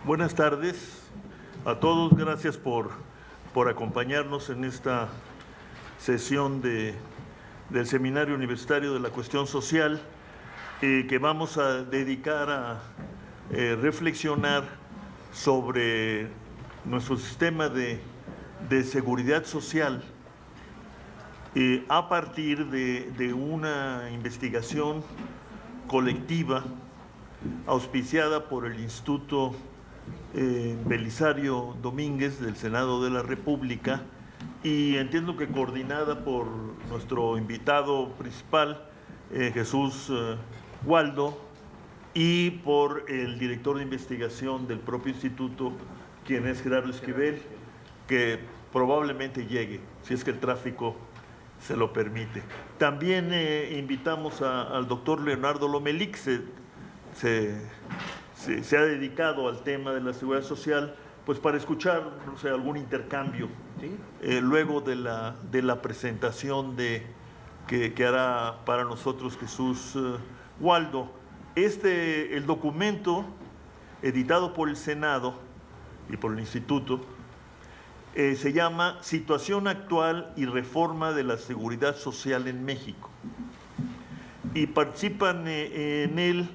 Buenas tardes a todos. Gracias por acompañarnos en esta sesión del Seminario Universitario de la Cuestión Social, que vamos a dedicar a reflexionar sobre nuestro sistema de seguridad social a partir de una investigación colectiva auspiciada por el Instituto Belisario Domínguez del Senado de la República, y entiendo que coordinada por nuestro invitado principal, Jesús Waldo, y por el director de investigación del propio instituto, quien es Gerardo Esquivel, que probablemente llegue, si es que el tráfico se lo permite. También invitamos al doctor Leonardo Lomelí, que se ha dedicado al tema de la seguridad social, pues para escuchar, no sé, algún intercambio, ¿sí? Luego de la presentación que hará para nosotros Jesús Waldo. El documento editado por el Senado y por el Instituto se llama Situación actual y reforma de la seguridad social en México, y participan en él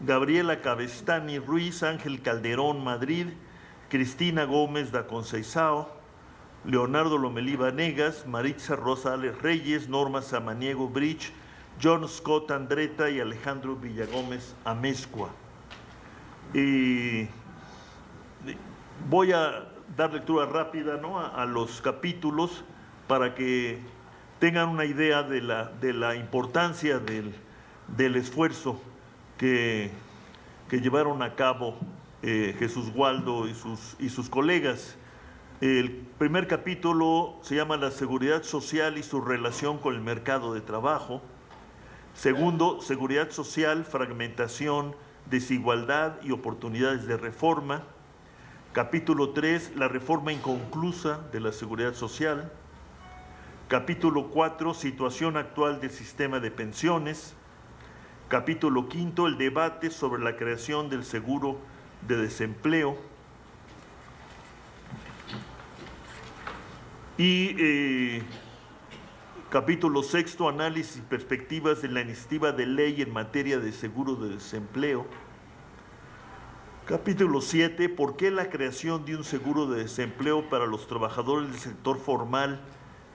Gabriela Cabestany Ruiz, Ángel Calderón Madrid, Cristina Gómez da Conceizao, Leonardo Lomelí Vanegas, Maritza Rosales Reyes, Norma Samaniego Bridge, John Scott Andretta y Alejandro Villagómez Amezcua. Voy a dar lectura rápida, ¿no?, a los capítulos para que tengan una idea de la importancia del esfuerzo que llevaron a cabo Jesús Waldo y sus colegas. El primer capítulo se llama La seguridad social y su relación con el mercado de trabajo. Segundo, seguridad social, fragmentación, desigualdad y oportunidades de reforma. Capítulo 3, la reforma inconclusa de la seguridad social. Capítulo 4, situación actual del sistema de pensiones. Capítulo 5, el debate sobre la creación del seguro de desempleo. Y capítulo 6, análisis y perspectivas de la iniciativa de ley en materia de seguro de desempleo. Capítulo 7, ¿por qué la creación de un seguro de desempleo para los trabajadores del sector formal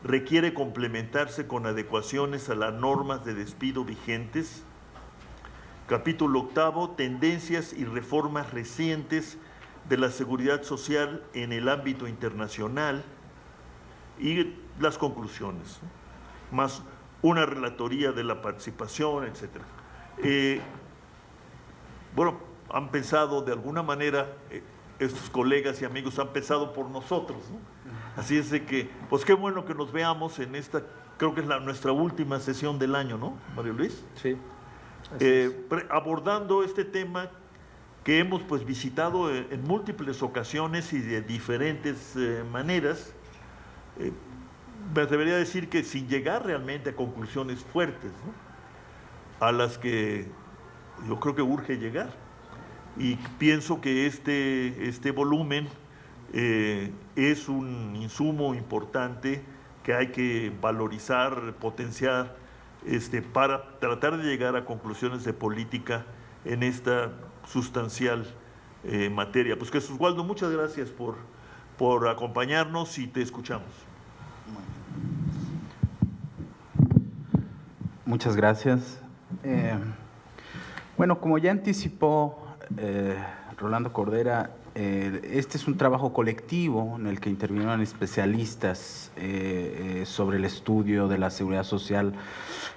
requiere complementarse con adecuaciones a las normas de despido vigentes? Capítulo 8, tendencias y reformas recientes de la seguridad social en el ámbito internacional, y las conclusiones, más una relatoría de la participación, etc. Bueno, han pensado de alguna manera, estos colegas y amigos han pensado por nosotros, ¿no? Así es de que, pues qué bueno que nos veamos en esta, creo que es nuestra última sesión del año, ¿no, Mario Luis? Sí. Abordando este tema que hemos pues visitado en múltiples ocasiones y de diferentes maneras, me atrevería a decir que sin llegar realmente a conclusiones fuertes, ¿no?, a las que yo creo que urge llegar. Y pienso que este volumen es un insumo importante que hay que valorizar, potenciar, para tratar de llegar a conclusiones de política en esta sustancial materia. Pues Jesús Waldo, muchas gracias por acompañarnos y te escuchamos. Muchas gracias. Bueno, como ya anticipó Rolando Cordera, este es un trabajo colectivo en el que intervinieron especialistas sobre el estudio de la seguridad social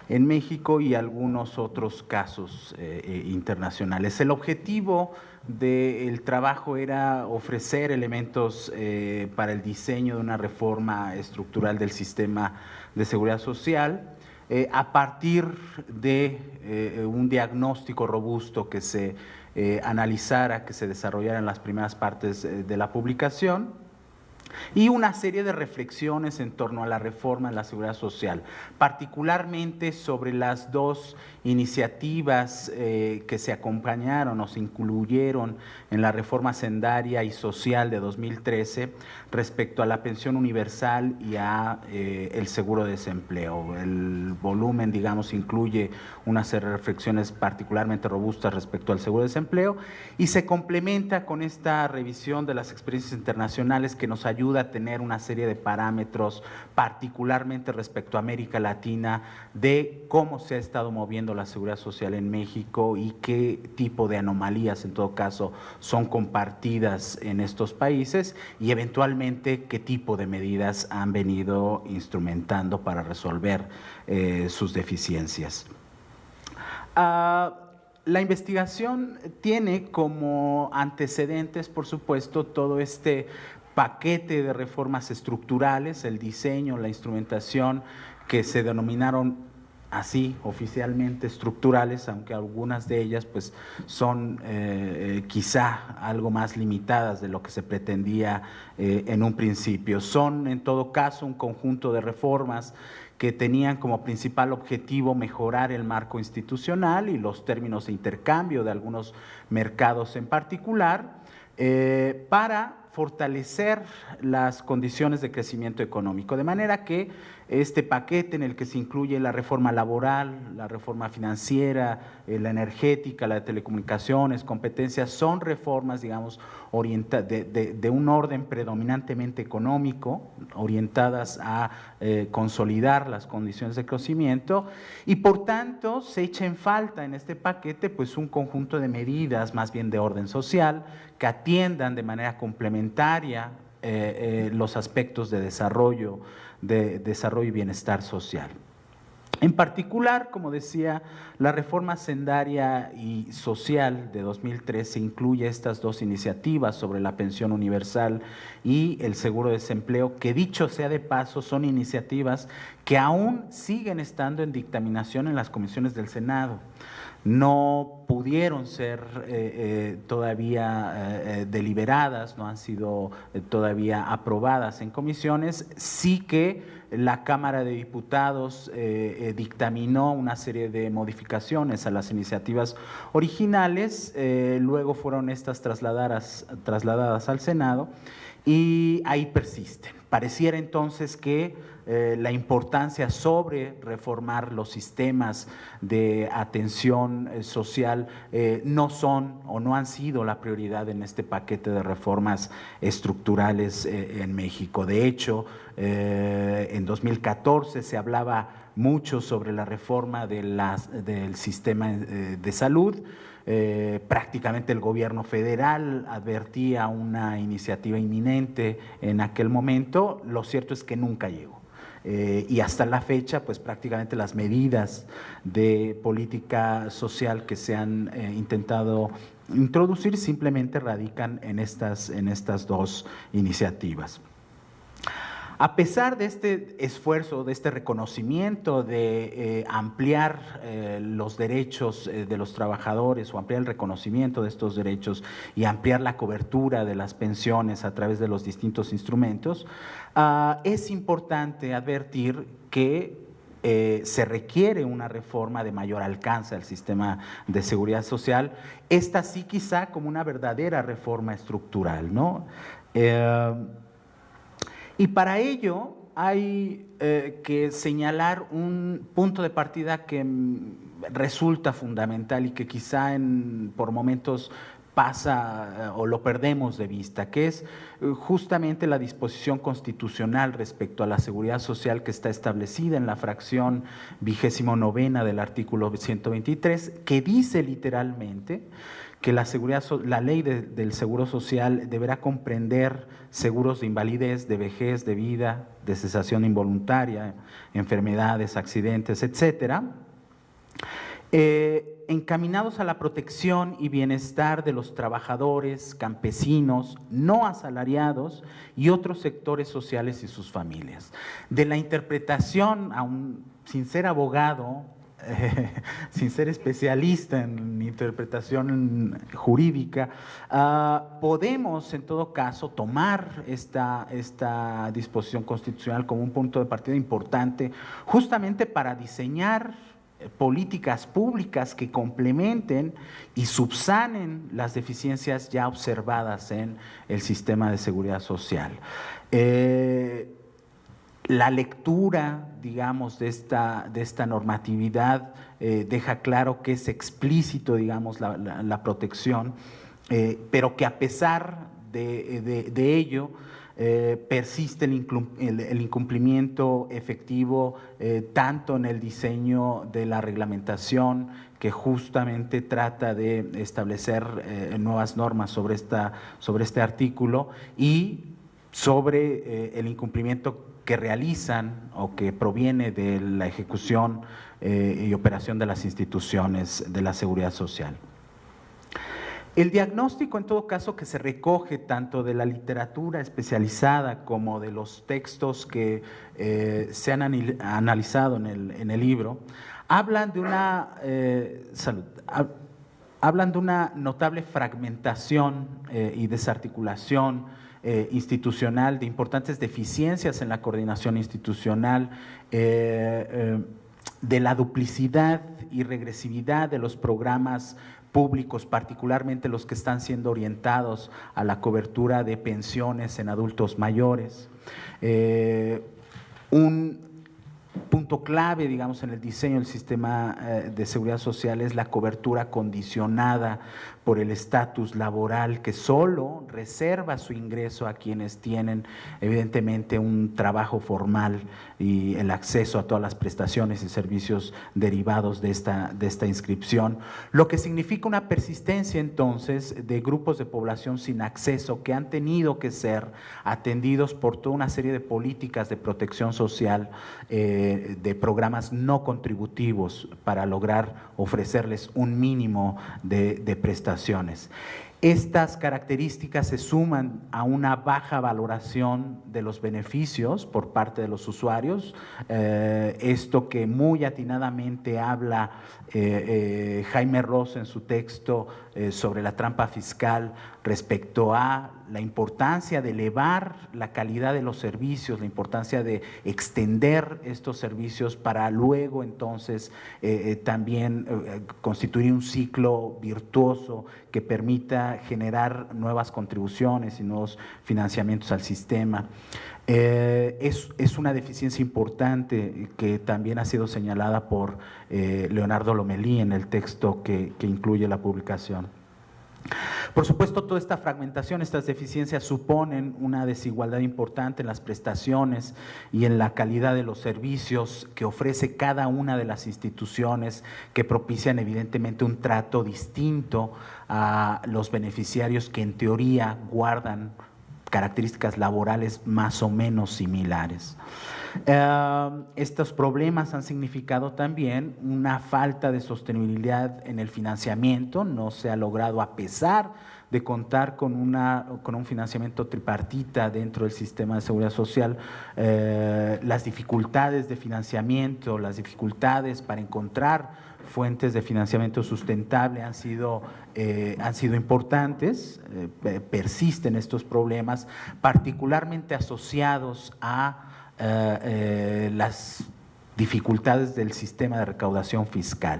en México y algunos otros casos internacionales. El objetivo del trabajo era ofrecer elementos para el diseño de una reforma estructural del sistema de seguridad social a partir de un diagnóstico robusto que se analizara, que se desarrollara en las primeras partes de la publicación, y una serie de reflexiones en torno a la reforma de la seguridad social, particularmente sobre las dos iniciativas que se acompañaron o se incluyeron en la reforma hacendaria y social de 2013 respecto a la pensión universal y a el seguro de desempleo. El volumen, digamos, incluye una serie de reflexiones particularmente robustas respecto al seguro de desempleo y se complementa con esta revisión de las experiencias internacionales que nos ayuda a tener una serie de parámetros, particularmente respecto a América Latina, de cómo se ha estado moviendo la seguridad social en México y qué tipo de anomalías, en todo caso, son compartidas en estos países y eventualmente qué tipo de medidas han venido instrumentando para resolver sus deficiencias. La investigación tiene como antecedentes, por supuesto, todo este paquete de reformas estructurales, el diseño, la instrumentación que se denominaron así oficialmente estructurales, aunque algunas de ellas pues son quizá algo más limitadas de lo que se pretendía en un principio. Son en todo caso un conjunto de reformas que tenían como principal objetivo mejorar el marco institucional y los términos de intercambio de algunos mercados en particular, para fortalecer las condiciones de crecimiento económico, de manera que este paquete en el que se incluye la reforma laboral, la reforma financiera, la energética, la de telecomunicaciones, competencias, son reformas, digamos, de un orden predominantemente económico, orientadas a consolidar las condiciones de crecimiento y por tanto se echa en falta en este paquete pues un conjunto de medidas más bien de orden social que atiendan de manera complementaria los aspectos de desarrollo y bienestar social. En particular, como decía, la reforma hacendaria y social de 2013 incluye estas dos iniciativas sobre la pensión universal y el seguro de desempleo, que dicho sea de paso, son iniciativas que aún siguen estando en dictaminación en las comisiones del Senado. No pudieron ser todavía deliberadas, no han sido todavía aprobadas en comisiones, sí que la Cámara de Diputados dictaminó una serie de modificaciones a las iniciativas originales, luego fueron estas trasladadas al Senado y ahí persisten. Pareciera entonces que la importancia sobre reformar los sistemas de atención social no son o no han sido la prioridad en este paquete de reformas estructurales en México. De hecho, en 2014 se hablaba mucho sobre la reforma del sistema de salud. Prácticamente el gobierno federal advertía una iniciativa inminente en aquel momento. Lo cierto es que nunca llegó. Y hasta la fecha, pues prácticamente las medidas de política social que se han intentado introducir simplemente radican en estas dos iniciativas. A pesar de este esfuerzo, de este reconocimiento de ampliar los derechos de los trabajadores o ampliar el reconocimiento de estos derechos y ampliar la cobertura de las pensiones a través de los distintos instrumentos, es importante advertir que se requiere una reforma de mayor alcance al sistema de seguridad social, esta sí quizá como una verdadera reforma estructural, ¿no? Y para ello hay que señalar un punto de partida que resulta fundamental y que quizá por momentos pasa o lo perdemos de vista, que es justamente la disposición constitucional respecto a la seguridad social que está establecida en la fracción 29ª del artículo 123, que dice literalmente que la ley del seguro social deberá comprender seguros de invalidez, de vejez, de vida, de cesación involuntaria, enfermedades, accidentes, etcétera, encaminados a la protección y bienestar de los trabajadores, campesinos, no asalariados y otros sectores sociales y sus familias. De la interpretación, aún sin ser abogado, sin ser especialista en interpretación jurídica, podemos en todo caso tomar esta disposición constitucional como un punto de partida importante justamente para diseñar políticas públicas que complementen y subsanen las deficiencias ya observadas en el sistema de seguridad social. La lectura, digamos, de esta normatividad deja claro que es explícito, digamos, la protección, pero que a pesar de ello persiste el incumplimiento efectivo tanto en el diseño de la reglamentación, que justamente trata de establecer nuevas normas sobre este artículo, y sobre el incumplimiento que realizan o que proviene de la ejecución y operación de las instituciones de la seguridad social. El diagnóstico, en todo caso, que se recoge tanto de la literatura especializada como de los textos que se han analizado en el libro, hablan de una notable fragmentación y desarticulación institucional, de importantes deficiencias en la coordinación institucional, de la duplicidad y regresividad de los programas públicos, particularmente los que están siendo orientados a la cobertura de pensiones en adultos mayores. Un punto clave, digamos, en el diseño del sistema de seguridad social es la cobertura condicionada por el estatus laboral, que solo reserva su ingreso a quienes tienen evidentemente un trabajo formal y el acceso a todas las prestaciones y servicios derivados de esta inscripción, lo que significa una persistencia entonces de grupos de población sin acceso que han tenido que ser atendidos por toda una serie de políticas de protección social, de programas no contributivos para lograr ofrecerles un mínimo de prestaciones. Estas características se suman a una baja valoración de los beneficios por parte de los usuarios, esto que muy atinadamente habla Jaime Ross en su texto sobre la trampa fiscal respecto a la importancia de elevar la calidad de los servicios, la importancia de extender estos servicios para luego entonces también constituir un ciclo virtuoso que permita generar nuevas contribuciones y nuevos financiamientos al sistema. Es una deficiencia importante que también ha sido señalada por Leonardo Lomelí en el texto que incluye la publicación. Por supuesto, toda esta fragmentación, estas deficiencias suponen una desigualdad importante en las prestaciones y en la calidad de los servicios que ofrece cada una de las instituciones, que propician evidentemente un trato distinto a los beneficiarios que en teoría guardan características laborales más o menos similares. Estos problemas han significado también una falta de sostenibilidad en el financiamiento. No se ha logrado, a pesar de contar con un financiamiento tripartita dentro del sistema de seguridad social, las dificultades de financiamiento, las dificultades para encontrar fuentes de financiamiento sustentable han sido importantes. Persisten estos problemas, particularmente asociados a las dificultades del sistema de recaudación fiscal.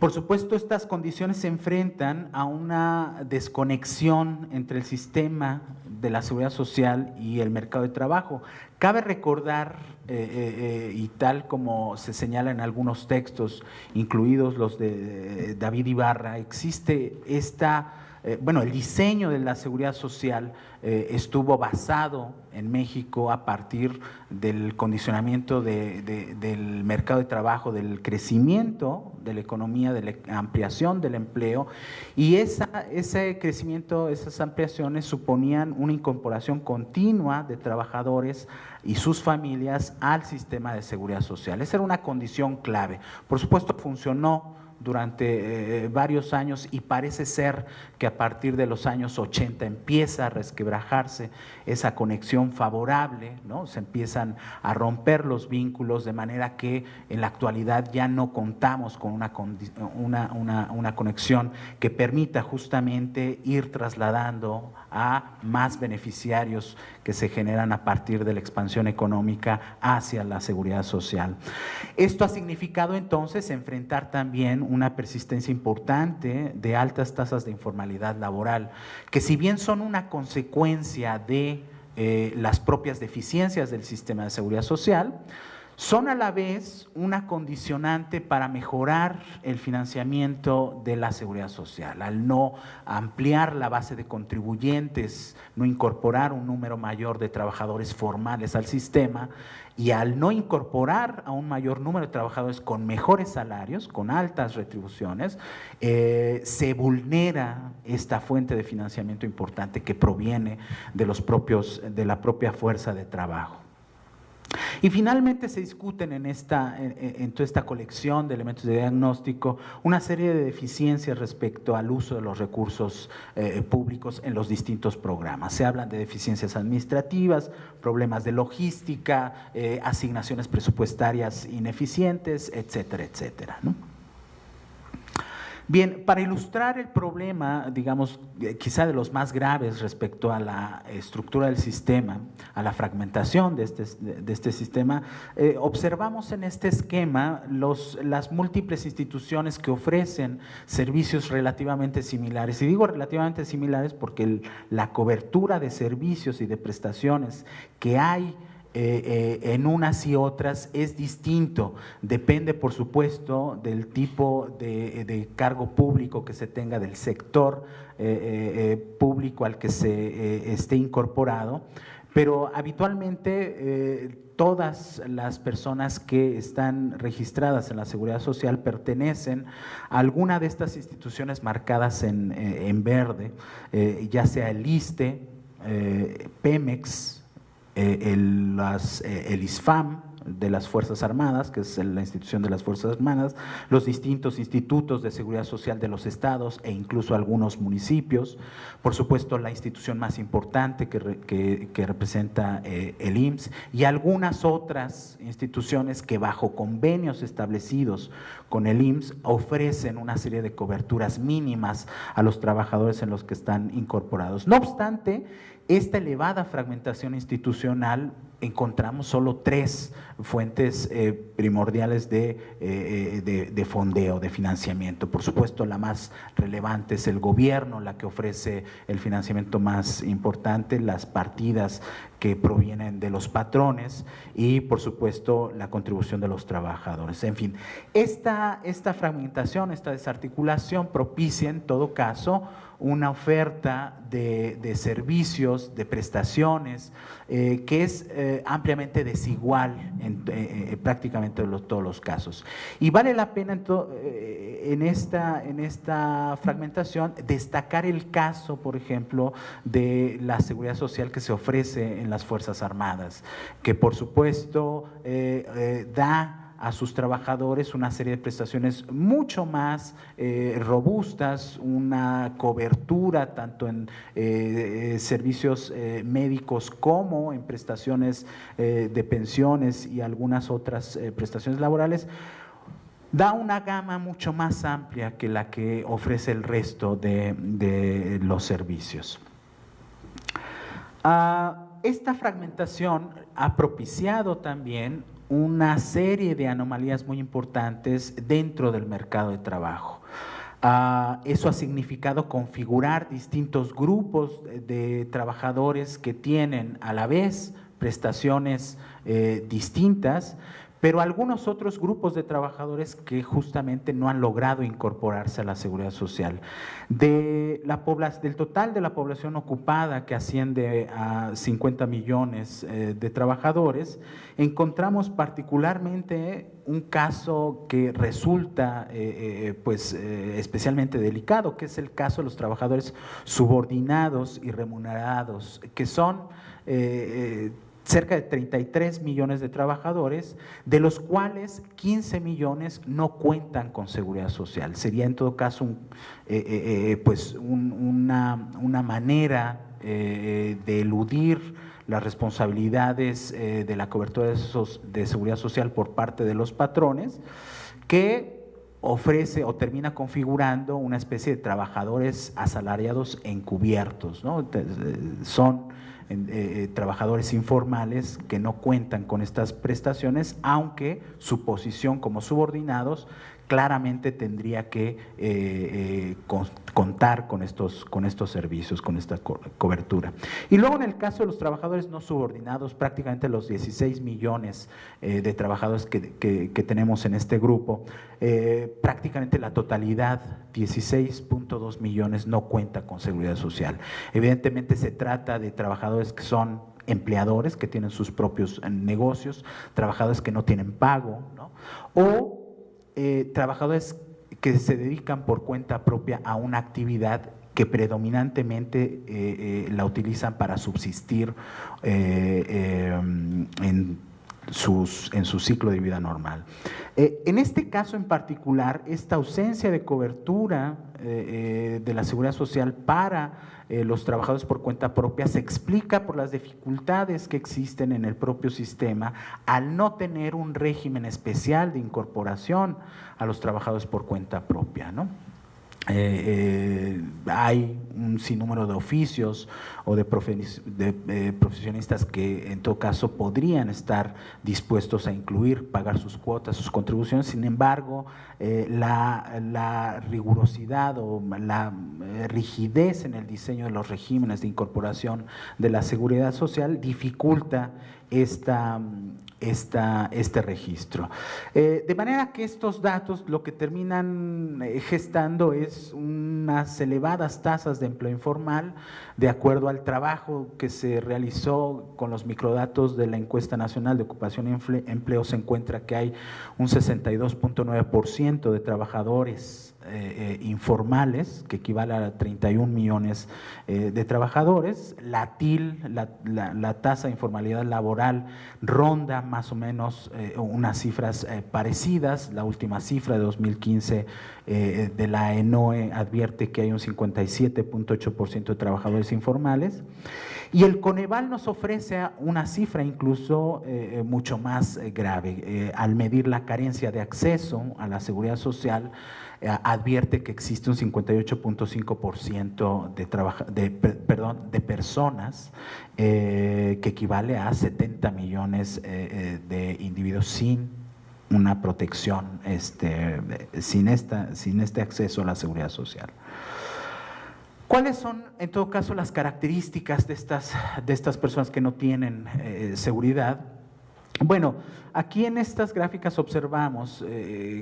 Por supuesto, estas condiciones se enfrentan a una desconexión entre el sistema de la seguridad social y el mercado de trabajo. Cabe recordar, y tal como se señala en algunos textos, incluidos los de David Ibarra, existe el diseño de la seguridad social estuvo basado en México a partir del condicionamiento del mercado de trabajo, del crecimiento de la economía, de la ampliación del empleo, y ese crecimiento, esas ampliaciones suponían una incorporación continua de trabajadores y sus familias al sistema de seguridad social. Esa era una condición clave. Por supuesto, funcionó durante varios años, y parece ser que a partir de los años 80 empieza a resquebrajarse esa conexión favorable, ¿no? Se empiezan a romper los vínculos, de manera que en la actualidad ya no contamos con una conexión que permita justamente ir trasladando a más beneficiarios que se generan a partir de la expansión económica hacia la seguridad social. Esto ha significado entonces enfrentar también una persistencia importante de altas tasas de informalidad laboral, que si bien son una consecuencia de las propias deficiencias del sistema de seguridad social, son a la vez una condicionante para mejorar el financiamiento de la seguridad social. Al no ampliar la base de contribuyentes, no incorporar un número mayor de trabajadores formales al sistema, y al no incorporar a un mayor número de trabajadores con mejores salarios, con altas retribuciones, se vulnera esta fuente de financiamiento importante que proviene de la propia fuerza de trabajo. Y finalmente se discuten en toda esta colección de elementos de diagnóstico una serie de deficiencias respecto al uso de los recursos públicos en los distintos programas. Se hablan de deficiencias administrativas, problemas de logística, asignaciones presupuestarias ineficientes, etcétera, etcétera, ¿no? Bien, para ilustrar el problema, digamos, quizá de los más graves respecto a la estructura del sistema, a la fragmentación de este sistema, observamos en este esquema las múltiples instituciones que ofrecen servicios relativamente similares. Y digo relativamente similares porque la cobertura de servicios y de prestaciones que hay en unas y otras es distinto, depende por supuesto del tipo de cargo público que se tenga, del sector público al que se esté incorporado, pero habitualmente todas las personas que están registradas en la Seguridad Social pertenecen a alguna de estas instituciones marcadas en verde, ya sea el ISSSTE, Pemex, el ISFAM de las Fuerzas Armadas, que es la institución de las Fuerzas Armadas, los distintos institutos de seguridad social de los estados e incluso algunos municipios, por supuesto la institución más importante que representa el IMSS, y algunas otras instituciones que bajo convenios establecidos con el IMSS ofrecen una serie de coberturas mínimas a los trabajadores en los que están incorporados. No obstante, esta elevada fragmentación institucional, encontramos solo 3 fuentes primordiales de fondeo, de financiamiento. Por supuesto, la más relevante es el gobierno, la que ofrece el financiamiento más importante, las partidas que provienen de los patrones y, por supuesto, la contribución de los trabajadores. En fin, esta fragmentación, esta desarticulación propicia, en todo caso, una oferta de servicios, de prestaciones, que es ampliamente desigual en prácticamente todos los casos. Y vale la pena en esta fragmentación destacar el caso, por ejemplo, de la seguridad social que se ofrece en las Fuerzas Armadas, que por supuesto da a sus trabajadores una serie de prestaciones mucho más robustas, una cobertura tanto en servicios médicos como en prestaciones de pensiones y algunas otras prestaciones laborales. Da una gama mucho más amplia que la que ofrece el resto de los servicios. Esta fragmentación ha propiciado también una serie de anomalías muy importantes dentro del mercado de trabajo. Eso ha significado configurar distintos grupos de trabajadores que tienen a la vez prestaciones distintas, pero algunos otros grupos de trabajadores que justamente no han logrado incorporarse a la seguridad social. Del total de la población ocupada, que asciende a 50 millones de trabajadores, encontramos particularmente un caso que resulta especialmente delicado, que es el caso de los trabajadores subordinados y remunerados, que son cerca de 33 millones de trabajadores, de los cuales 15 millones no cuentan con seguridad social. Sería en todo caso una manera de eludir las responsabilidades de la cobertura de seguridad social por parte de los patrones, que ofrece o termina configurando una especie de trabajadores asalariados encubiertos, ¿no? Son trabajadores informales que no cuentan con estas prestaciones, aunque su posición como subordinados claramente tendría que contar con estos servicios, con esta cobertura. Y luego en el caso de los trabajadores no subordinados, prácticamente los 16 millones de trabajadores que tenemos en este grupo, prácticamente la totalidad, 16.2 millones, no cuenta con seguridad social. Evidentemente se trata de trabajadores que son empleadores, que tienen sus propios negocios, trabajadores que no tienen pago, ¿no? O trabajadores que se dedican por cuenta propia a una actividad que predominantemente la utilizan para subsistir en su ciclo de vida normal. En este caso en particular, esta ausencia de cobertura de la seguridad social para los trabajadores por cuenta propia se explica por las dificultades que existen en el propio sistema al no tener un régimen especial de incorporación a los trabajadores por cuenta propia, ¿no? Hay un sinnúmero de oficios o de profesionistas que en todo caso podrían estar dispuestos a incluir, pagar sus cuotas, sus contribuciones. Sin embargo, la rigurosidad o la rigidez en el diseño de los regímenes de incorporación de la seguridad social dificulta este registro. De manera que estos datos lo que terminan gestando es unas elevadas tasas de empleo informal, de acuerdo al trabajo que se realizó con los microdatos de la Encuesta Nacional de Ocupación y Empleo. Se encuentra que hay un 62.9% de trabajadores informales, que equivale a 31 millones de trabajadores. La TIL, la tasa de informalidad laboral, ronda más o menos unas cifras parecidas. La última cifra de 2015 de la ENOE advierte que hay un 57.8% de trabajadores informales. Y el Coneval nos ofrece una cifra incluso mucho más grave. Al medir la carencia de acceso a la seguridad social, advierte que existe un 58.5% de personas, que equivale a 70 millones de individuos sin una protección, sin este acceso a la seguridad social. ¿Cuáles son, en todo caso, las características de estas personas que no tienen seguridad? Bueno, aquí en estas gráficas observamos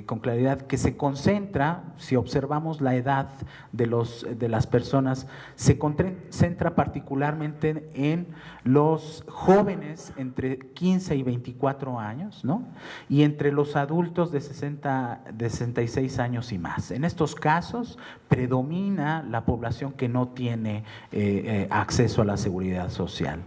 con claridad que se concentra, si observamos la edad de las personas, se concentra particularmente en los jóvenes entre 15 y 24 años, ¿no? Y entre los adultos de 66 años y más. En estos casos predomina la población que no tiene acceso a la seguridad social.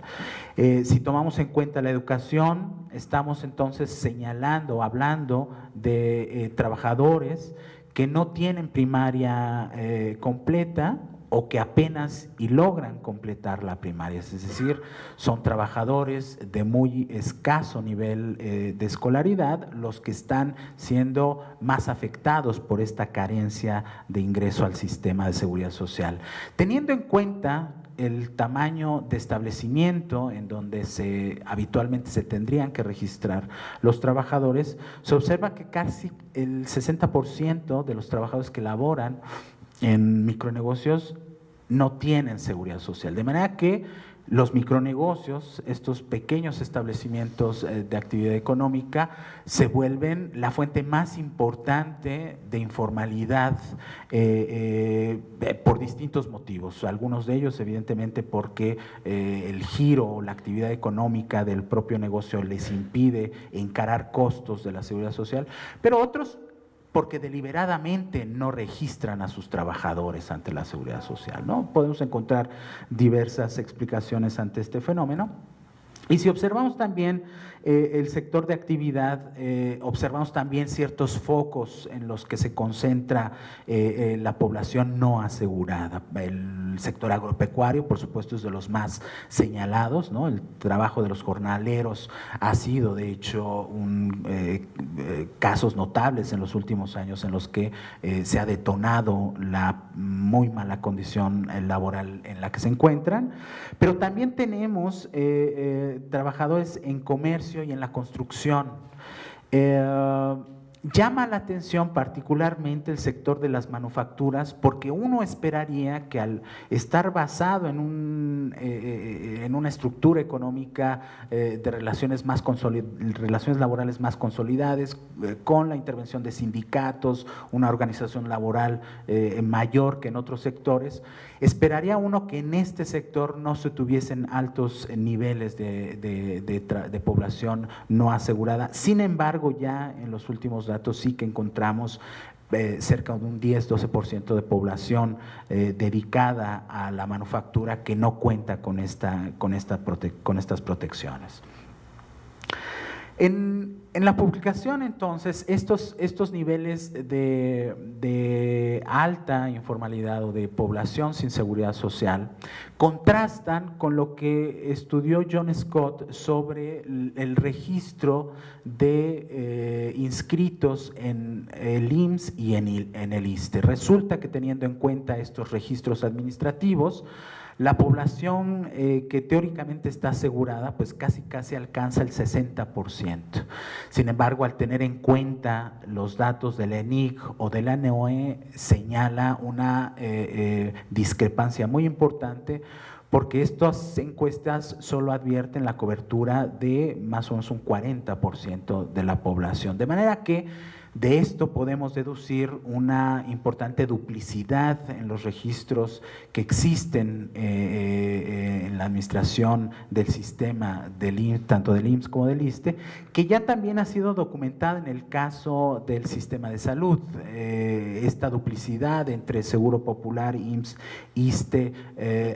Si tomamos en cuenta la educación, estamos entonces señalando, hablando de trabajadores que no tienen primaria completa o que apenas y logran completar la primaria, es decir, son trabajadores de muy escaso nivel de escolaridad los que están siendo más afectados por esta carencia de ingreso al sistema de seguridad social. Teniendo en cuenta el tamaño de establecimiento en donde habitualmente se tendrían que registrar los trabajadores, se observa que casi el 60% de los trabajadores que laboran en micronegocios no tienen seguridad social, de manera que los micronegocios, estos pequeños establecimientos de actividad económica, se vuelven la fuente más importante de informalidad por distintos motivos. Algunos de ellos, evidentemente, porque el giro o la actividad económica del propio negocio les impide encarar costos de la seguridad social, pero otros porque deliberadamente no registran a sus trabajadores ante la seguridad social, ¿no? Podemos encontrar diversas explicaciones ante este fenómeno. Y si observamos también el sector de actividad, observamos también ciertos focos en los que se concentra la población no asegurada. El sector agropecuario, por supuesto, es de los más señalados, ¿no? El trabajo de los jornaleros ha sido, de hecho, casos notables en los últimos años en los que se ha detonado la muy mala condición laboral en la que se encuentran, pero también tenemos trabajadores en comercio y en la construcción. Llama la atención particularmente el sector de las manufacturas, porque uno esperaría que al estar basado en una estructura económica de relaciones laborales más consolidadas, con la intervención de sindicatos, una organización laboral mayor que en otros sectores, esperaría uno que en este sector no se tuviesen altos niveles de población no asegurada. Sin embargo, ya en los últimos datos sí que encontramos cerca de un 10-12% de población dedicada a la manufactura que no cuenta con estas protecciones. En la publicación, entonces, estos niveles de alta informalidad o de población sin seguridad social contrastan con lo que estudió John Scott sobre el registro de inscritos en el IMSS y en el ISSSTE. Resulta que, teniendo en cuenta estos registros administrativos, la población que teóricamente está asegurada, pues casi alcanza el 60%. Sin embargo, al tener en cuenta los datos del ENIC o de la NOE, señala una discrepancia muy importante, porque estas encuestas solo advierten la cobertura de más o menos un 40% de la población. De manera que de esto podemos deducir una importante duplicidad en los registros que existen en la administración del sistema tanto del IMSS como del ISSSTE, que ya también ha sido documentada en el caso del sistema de salud. Esta duplicidad entre Seguro Popular, IMSS, ISSSTE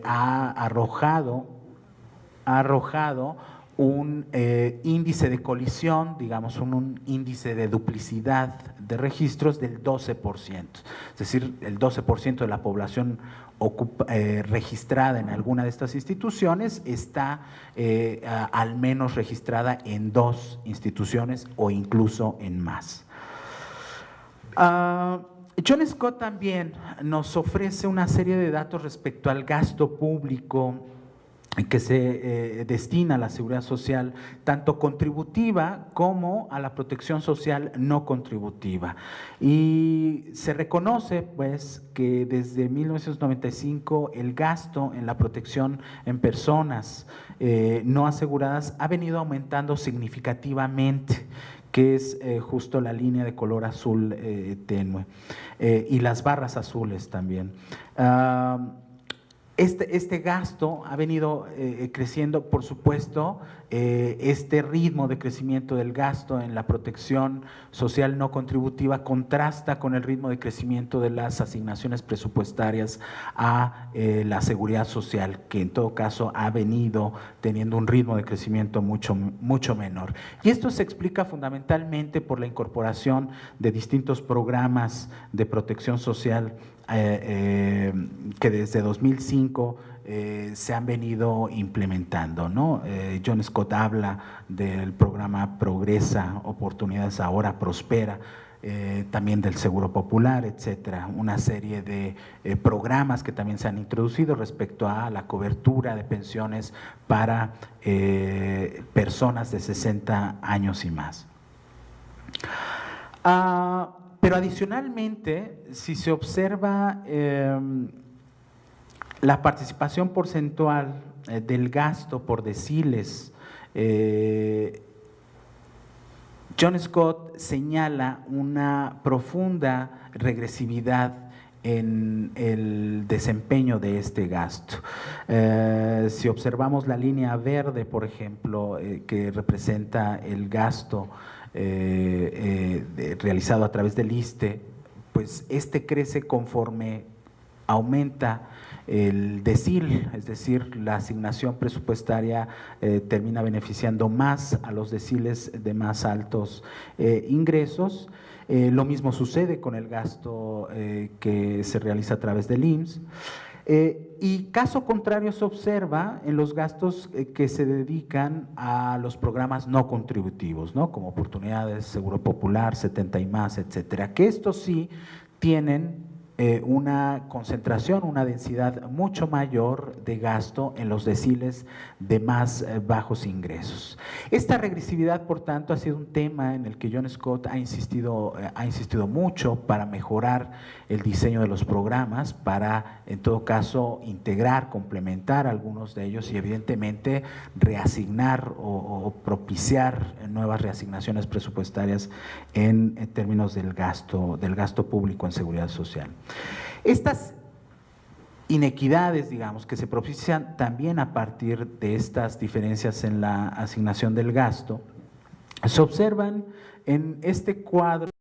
ha arrojado un índice de colisión, digamos, un índice de duplicidad de registros del 12%. Es decir, el 12% de la población registrada en alguna de estas instituciones está al menos registrada en 2 instituciones o incluso en más. John Scott también nos ofrece una serie de datos respecto al gasto público que se destina a la seguridad social, tanto contributiva como a la protección social no contributiva. Y se reconoce, pues, que desde 1995 el gasto en la protección en personas no aseguradas ha venido aumentando significativamente, que es justo la línea de color azul tenue, y las barras azules también. Este gasto ha venido creciendo, por supuesto. Este ritmo de crecimiento del gasto en la protección social no contributiva contrasta con el ritmo de crecimiento de las asignaciones presupuestarias a la seguridad social, que en todo caso ha venido teniendo un ritmo de crecimiento mucho menor. Y esto se explica fundamentalmente por la incorporación de distintos programas de protección social que desde 2005 se han venido implementando, ¿no? John Scott habla del programa Progresa, Oportunidades Ahora, Prospera, también del Seguro Popular, etcétera. Una serie de programas que también se han introducido respecto a la cobertura de pensiones para personas de 60 años y más. Pero adicionalmente, si se observa la participación porcentual del gasto por deciles, John Scott señala una profunda regresividad en el desempeño de este gasto. Si observamos la línea verde, por ejemplo, que representa el gasto realizado a través del ISSSTE, pues este crece conforme aumenta el decil, es decir, la asignación presupuestaria termina beneficiando más a los deciles de más altos ingresos. Lo mismo sucede con el gasto que se realiza a través del IMSS. Y caso contrario se observa en los gastos que se dedican a los programas no contributivos, ¿no? Como oportunidades, Seguro Popular, 70 y más, etcétera, que estos sí tienen una concentración, una densidad mucho mayor de gasto en los deciles de más bajos ingresos. Esta regresividad, por tanto, ha sido un tema en el que John Scott ha insistido mucho para mejorar el diseño de los programas, para, en todo caso, integrar, complementar algunos de ellos y, evidentemente, reasignar o propiciar nuevas reasignaciones presupuestarias en términos del gasto público en seguridad social. Estas inequidades, digamos, que se propician también a partir de estas diferencias en la asignación del gasto, se observan en este cuadro